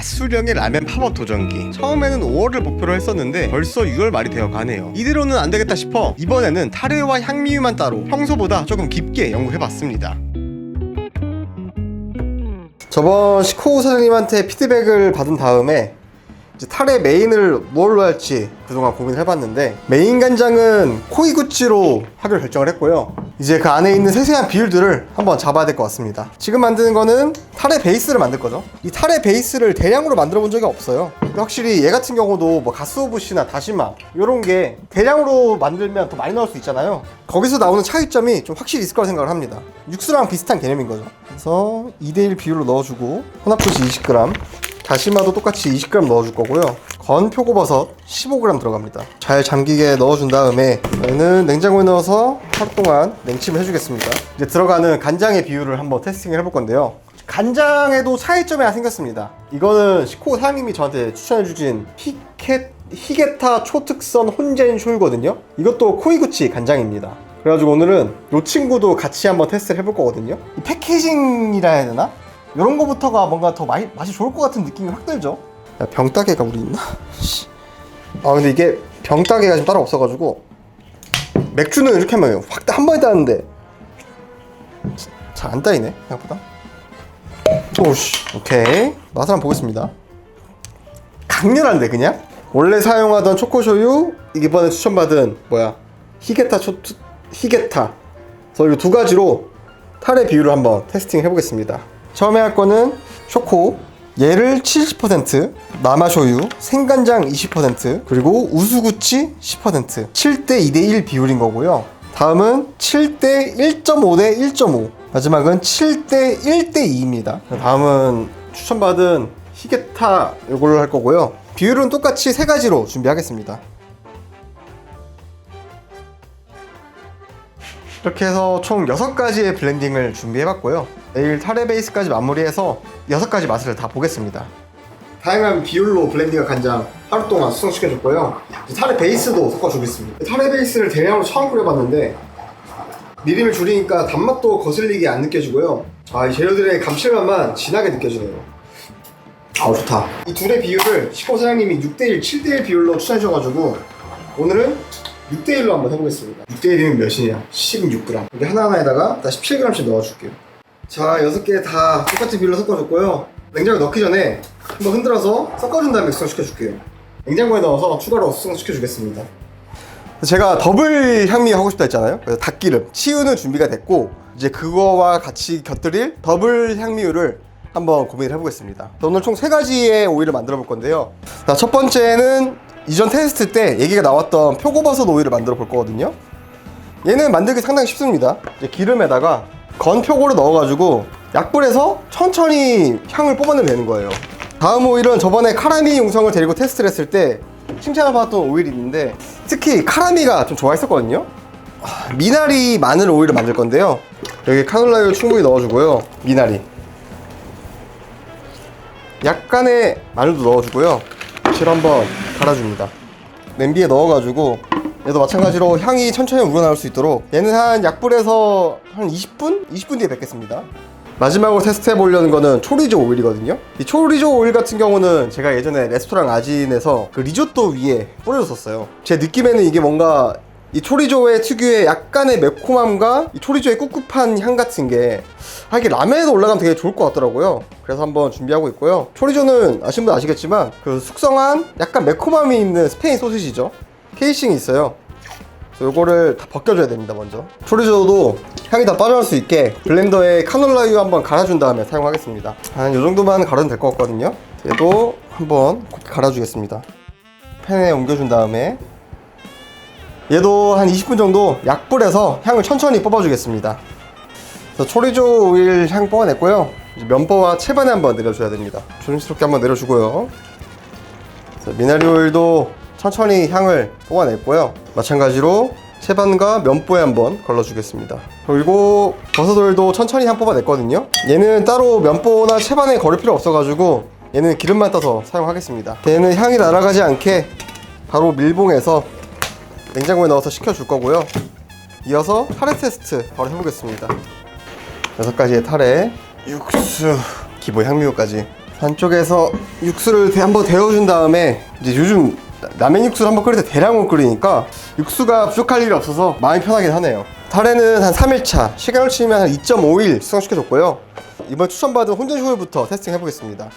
가수령의 라면 팝업 도전기. 처음에는 5월을 목표로 했었는데 벌써 6월 말이 되어 가네요. 이대로는 안 되겠다 싶어 이번에는 타레와 향미유만 따로 평소보다 조금 깊게 연구해봤습니다. 저번 시코우 사장님한테 피드백을 받은 다음에 이제 타레 메인을 뭘로 할지 그동안 고민을 해봤는데, 메인 간장은 코이구치로 하기로 결정을 했고요. 이제 그 안에 있는 세세한 비율들을 한번 잡아야 될 것 같습니다. 지금 만드는 거는 타레 베이스를 만들 거죠. 이 타레 베이스를 대량으로 만들어 본 적이 없어요. 확실히 얘 같은 경우도 뭐 가스오부시나 다시마 이런 게 대량으로 만들면 더 많이 넣을 수 있잖아요. 거기서 나오는 차이점이 좀 확실히 있을 거라 생각을 합니다. 육수랑 비슷한 개념인 거죠. 그래서 2대1 비율로 넣어주고, 혼합부시 20g, 다시마도 똑같이 20g 넣어줄 거고요. 건 표고버섯 15g 들어갑니다. 잘 잠기게 넣어준 다음에 저희는 냉장고에 넣어서 하루 동안 냉침을 해주겠습니다. 이제 들어가는 간장의 비율을 한번 테스팅을 해볼 건데요. 간장에도 차이점이 하나 생겼습니다. 이거는 시코우 사장님이 저한테 추천해주신 히게타 초특선 혼젠 쇼유거든요. 이것도 코이구치 간장입니다. 그래가지고 오늘은 이 친구도 같이 한번 테스트를 해볼 거거든요. 이 패키징이라 해야 되나? 이런 거부터가 뭔가 더 맛이 좋을 것 같은 느낌이 확 들죠? 야, 병따개가 우리 있나? 근데 이게 병따개가 지금 따로 없어가지고, 맥주는 이렇게 하면 확 한 번에 따는데 잘 안 따이네 생각보다. 오씨, 오케이. 맛을 한번 보겠습니다. 강렬한데 그냥? 원래 사용하던 초코쇼유, 이번에 추천받은 히게타. 그래서 이 두 가지로 타레 비율을 한번 테스팅 해보겠습니다. 처음에 할 거는 초코, 얘를 70%, 남아쇼유, 생간장 20%, 그리고 우수구치 10%, 7대 2대1 비율인 거고요. 다음은 7대 1.5대 1.5, 마지막은 7대 1대 2입니다. 다음은 추천받은 히게타 이걸로 할 거고요. 비율은 똑같이 세 가지로 준비하겠습니다. 이렇게 해서 총 6가지의 블렌딩을 준비해봤고요. 내일 타레 베이스까지 마무리해서 6가지 맛을 다 보겠습니다. 다양한 비율로 블렌딩한 간장 하루 동안 숙성시켜줬고요. 타레 베이스도 섞어주겠습니다. 타레 베이스를 대량으로 처음 끓여봤는데 미림을 줄이니까 단맛도 거슬리게 안 느껴지고요. 이 재료들의 감칠맛만 진하게 느껴지네요. 좋다. 이 둘의 비율을 시코 사장님이 6대1, 7대1 비율로 추천해주셔가지고 오늘은 6대1로 한번 해보겠습니다. 6대1이면 몇이냐? 16g. 여기 하나하나에다가 다 17g씩 넣어줄게요. 자, 6개 다 똑같은 비율로 섞어줬고요. 냉장고에 넣기 전에 한번 흔들어서 섞어준 다음에 숙성시켜줄게요. 냉장고에 넣어서 추가로 숙성시켜주겠습니다. 제가 더블 향미 하고 싶다 했잖아요. 그래서 닭기름, 치유는 준비가 됐고, 이제 그거와 같이 곁들일 더블 향미유를 한번 고민을 해보겠습니다. 오늘 총 3가지의 오일을 만들어 볼 건데요. 자, 첫 번째는 이전 테스트 때 얘기가 나왔던 표고버섯 오일을 만들어 볼 거거든요. 얘는 만들기 상당히 쉽습니다. 이제 기름에다가 건 표고를 넣어가지고 약불에서 천천히 향을 뽑아내면 되는 거예요. 다음 오일은 저번에 카라미 용성을 데리고 테스트를 했을 때 칭찬을 받았던 오일이 있는데, 특히 카라미가 좀 좋아했었거든요. 미나리 마늘 오일을 만들 건데요. 여기 카놀라유 충분히 넣어주고요. 미나리, 약간의 마늘도 넣어주고요. 실 한번 갈아줍니다. 냄비에 넣어가지고 얘도 마찬가지로 향이 천천히 우러나올 수 있도록 얘는 한 약불에서 한 20분? 20분 뒤에 뵙겠습니다. 마지막으로 테스트 해보려는 거는 초리조 오일이거든요. 이 초리조 오일 같은 경우는 제가 예전에 레스토랑 아진에서 그 리조또 위에 뿌려줬었어요. 제 느낌에는 이게 뭔가 이 초리조의 특유의 약간의 매콤함과 이 초리조의 꿉꿉한 향 같은 게 이게 라면에도 올라가면 되게 좋을 것 같더라고요. 그래서 한번 준비하고 있고요. 초리조는 아시는 분 아시겠지만 그 숙성한 약간 매콤함이 있는 스페인 소시지죠. 케이싱이 있어요. 그래서 요거를 다 벗겨줘야 됩니다. 먼저 초리조도 향이 다 빠져나올 수 있게 블렌더에 카놀라유 한번 갈아준 다음에 사용하겠습니다. 한 요정도만 갈아도 될 것 같거든요. 얘도 한번 곱게 갈아주겠습니다. 팬에 옮겨준 다음에 얘도 한 20분 정도 약불에서 향을 천천히 뽑아주겠습니다. 그래서 초리조 오일 향 뽑아냈고요. 이제 면보와 채반에 한번 내려줘야 됩니다. 조심스럽게 한번 내려주고요. 미나리 오일도 천천히 향을 뽑아냈고요. 마찬가지로 채반과 면보에 한번 걸러주겠습니다. 그리고 버섯 오일도 천천히 향 뽑아냈거든요. 얘는 따로 면보나 채반에 걸을 필요 없어가지고 얘는 기름만 떠서 사용하겠습니다. 얘는 향이 날아가지 않게 바로 밀봉해서 냉장고에 넣어서 식혀줄 거고요. 이어서 타레 테스트 바로 해보겠습니다. 6가지의 타레, 육수, 기본 향미유까지 반쪽에서 육수를 한번 데워준 다음에 이제 요즘 라면 육수를 한번 끓일 때 대량으로 끓이니까 육수가 부족할 일이 없어서 마음이 편하긴 하네요. 타레는 한 3일차, 시간을 치면 한 2.5일 숙성시켜줬고요. 이번 추천받은 혼전쇼유부터 테스팅 해보겠습니다.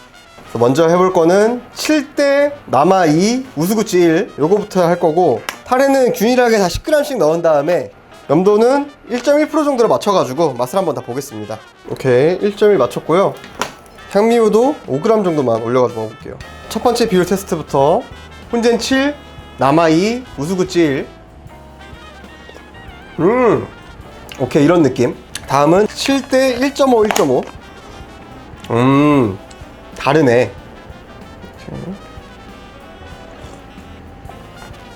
먼저 해볼 거는 7대 남아 2 우스구찌 1 요거부터 할 거고, 타레는 균일하게 다 10g씩 넣은 다음에 염도는 1.1% 정도로 맞춰가지고 맛을 한번 다 보겠습니다. 오케이, 1.1 맞췄고요. 향미우도 5g 정도만 올려가지고 먹어볼게요. 첫 번째 비율 테스트부터 혼전 7, 남아 2, 우스구찌 1. 오케이, 이런 느낌. 다음은 7대 1.5, 1.5. 다르네.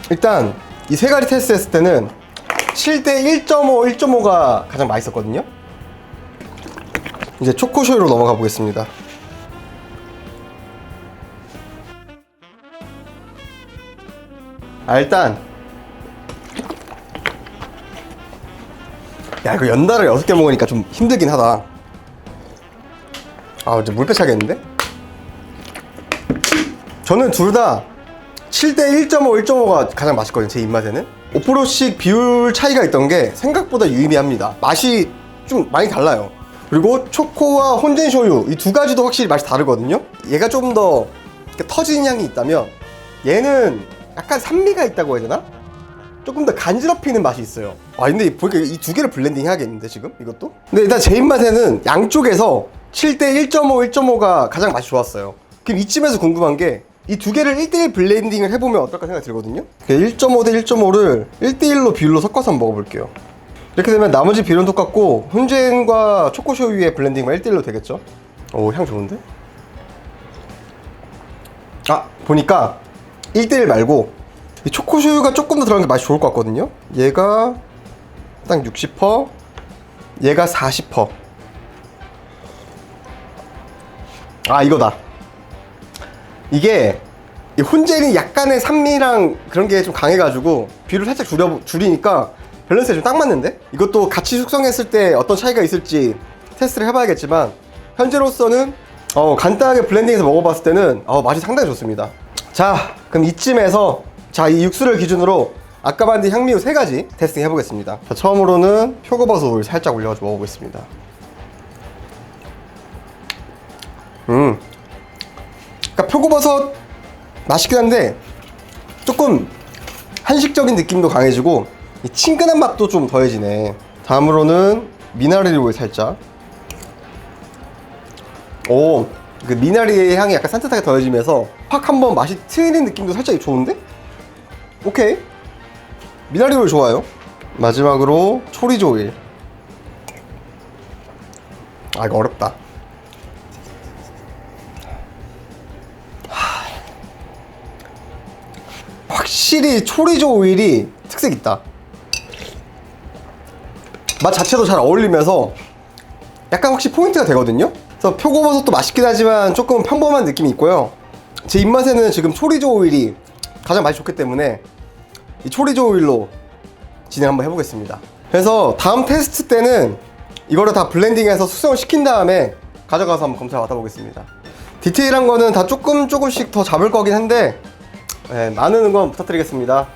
일단 이 세 가지 테스트 했을 때는 7대 1.5, 1.5가 가장 맛있었거든요. 이제 초코쇼유로 넘어가 보겠습니다. 일단 야, 이거 연달아 6개 먹으니까 좀 힘들긴 하다. 이제 물 빼차겠는데? 저는 둘 다 7대 1.5, 1.5가 가장 맛있거든요, 제 입맛에는. 5%씩 비율 차이가 있던 게 생각보다 유의미합니다. 맛이 좀 많이 달라요. 그리고 초코와 혼전 쇼유 이 두 가지도 확실히 맛이 다르거든요. 얘가 좀 더 터지는 향이 있다면 얘는 약간 산미가 있다고 해야 되나? 조금 더 간지럽히는 맛이 있어요. 근데 보니까 이 두 개를 블렌딩 해야겠는데 지금 이것도? 근데 일단 제 입맛에는 양쪽에서 7대 1.5, 1.5가 가장 맛이 좋았어요. 그럼 이쯤에서 궁금한 게 이 두 개를 1대1 블렌딩을 해보면 어떨까 생각이 들거든요. 1.5 대 1.5를 1대1로 비율로 섞어서 한번 먹어볼게요. 이렇게 되면 나머지 비율은 똑같고 혼젠과 초코쇼유의 블렌딩만 1대1로 되겠죠. 향 좋은데? 보니까 1대1 말고 이 초코쇼유가 조금 더 들어간 게 맛이 좋을 것 같거든요. 얘가 딱 60%, 얘가 40%. 이거다. 이게 이 혼젤이 약간의 산미랑 그런 게 좀 강해가지고 비율을 살짝 줄이니까 밸런스가 좀 딱 맞는데? 이것도 같이 숙성했을 때 어떤 차이가 있을지 테스트를 해봐야겠지만 현재로서는 간단하게 블렌딩해서 먹어봤을 때는 맛이 상당히 좋습니다. 자, 그럼 이쯤에서 이 육수를 기준으로 아까 만든 향미우 3가지 테스팅 해보겠습니다. 자, 처음으로는 표고버섯을 살짝 올려가지고 먹어보겠습니다. 그러니까 표고버섯 맛있긴 한데 조금 한식적인 느낌도 강해지고 이 친근한 맛도 좀 더해지네. 다음으로는 미나리 오일 살짝. 그 미나리의 향이 약간 산뜻하게 더해지면서 확 한번 맛이 트이는 느낌도 살짝 좋은데? 오케이, 미나리 오일 좋아요. 마지막으로 초리조 오일. 이거 어렵다. 확실히 초리조 오일이 특색 있다. 맛 자체도 잘 어울리면서 약간 확실히 포인트가 되거든요. 그래서 표고버섯도 맛있긴 하지만 조금 평범한 느낌이 있고요. 제 입맛에는 지금 초리조 오일이 가장 맛이 좋기 때문에 이 초리조 오일로 진행 한번 해보겠습니다. 그래서 다음 테스트 때는 이거를 다 블렌딩해서 숙성을 시킨 다음에 가져가서 한번 검사 받아보겠습니다. 디테일한 거는 다 조금씩 더 잡을 거긴 한데 많은 응원 부탁드리겠습니다.